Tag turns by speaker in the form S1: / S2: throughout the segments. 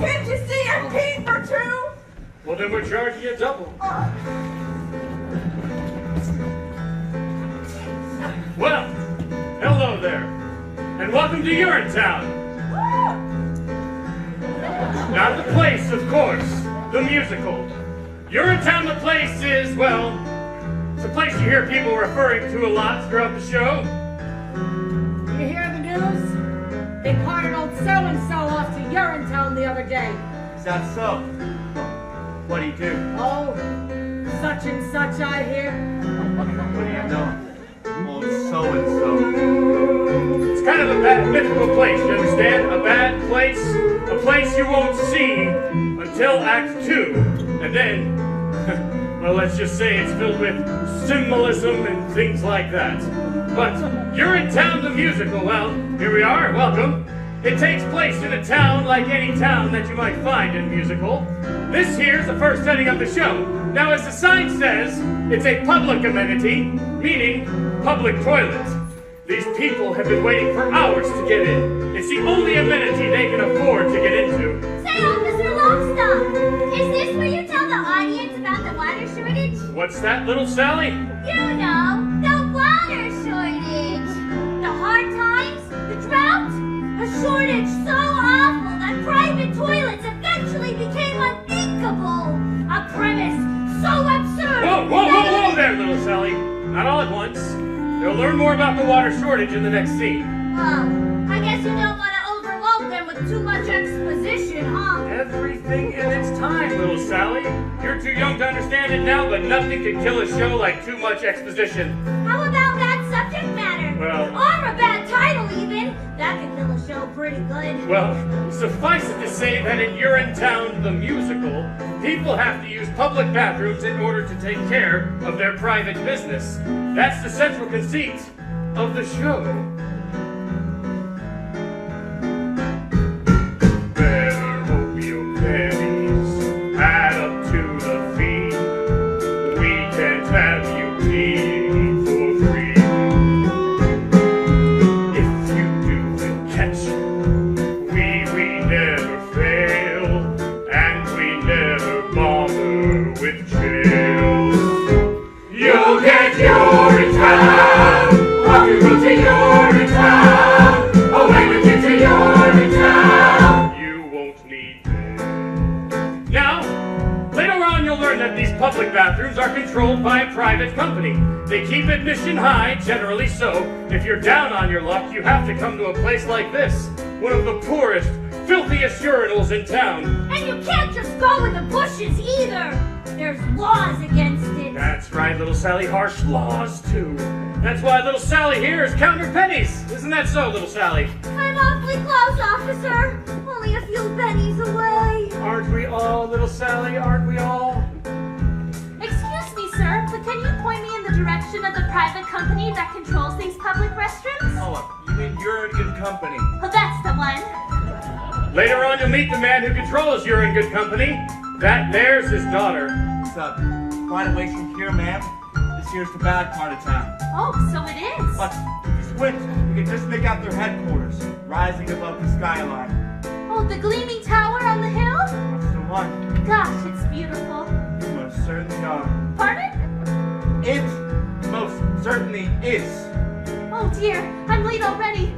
S1: can't you see I'm paying for two?
S2: Well, then we're charging you double. Well, hello there, and welcome to Urinetown. Not the place, of course, the musical. Urinetown, the place is, well, it's a place you hear people referring to a lot throughout the show.
S3: You hear the news? They carted old so-and-so off to Urinetown the other day.
S4: Is that so? What do you do?
S3: Oh, such and such, I hear.
S4: What do you know? Old so-and-so.
S2: It's kind of a bad, mythical place, you understand? A bad place, a place you won't see until Act 2. And then, well, let's just say it's filled with symbolism and things like that. But Urinetown the musical, well, here we are, welcome. It takes place in a town like any town that you might find in a musical. This here's the first setting of the show. Now, as the sign says, it's a public amenity, meaning public toilet. These people have been waiting for hours to get in. It's the only amenity they can afford to get into.
S5: Say, Officer Longstock, is this where you tell the audience about the water shortage?
S2: What's that, little Sally?
S5: You know, the water shortage. The hard times, the drought, a shortage so awful that private toilets eventually became unthinkable. A premise so absurd.
S2: Whoa there, little Sally. Not all at once. You'll learn more about the water shortage in the next scene.
S5: Well, I guess you don't want to overload them with too much exposition, huh?
S2: Everything in its time, little Sally. You're too young to understand it now, but nothing can kill a show like too much exposition.
S5: How about bad subject matter?
S2: Well...
S5: Or a bad title, even. That could kill a show pretty good.
S2: Well, suffice it to say that in Urinetown the musical, people have to use public bathrooms in order to take care of their private business. That's the central conceit of the show. Better hope your pennies add up to the fee. We can't have you leave for free. If you do and catch, we never fail, and we never bother with jail. You'll get Urinetown, rock and roll to Urinetown, away with you to Urinetown. You won't need bail. Now, later on you'll learn that these public bathrooms are controlled by a private company. They keep admission high, generally so. If you're down on your luck, you have to come to a place like this, one of the poorest, filthiest urinals in town.
S5: And you can't just go in the bushes either. There's laws against it.
S2: That's right, little Sally, harsh laws too. That's why little Sally here is counting her pennies. Isn't that so, little Sally?
S5: I'm awfully close, officer. Only a few pennies away.
S2: Aren't we all, little Sally? Aren't we all?
S6: Excuse me, sir, but can you point me in the direction of the private company that controls these public restrooms?
S4: Oh, you mean you're in good company?
S6: Oh, that's the one.
S2: Later on, you'll meet the man who controls You're in Good Company. That there's his daughter.
S4: What's up? Quite a ways from here, ma'am. This here's the bad part of town.
S6: Oh, so it is.
S4: But if you squint, you can just make out their headquarters, rising above the skyline.
S6: Oh, the gleaming tower on the hill?
S4: That's the one.
S6: Gosh, it's beautiful.
S4: You most certainly are.
S6: Pardon?
S4: It most certainly is.
S6: Oh dear, I'm late already.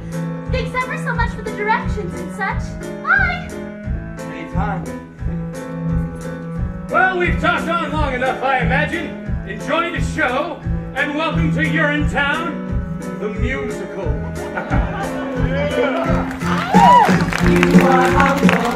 S6: Thanks ever so much for the directions and such. Bye!
S4: Anytime.
S2: Well, we've talked on long enough, I imagine. Enjoy the show, and welcome to Urinetown, the musical.
S1: You are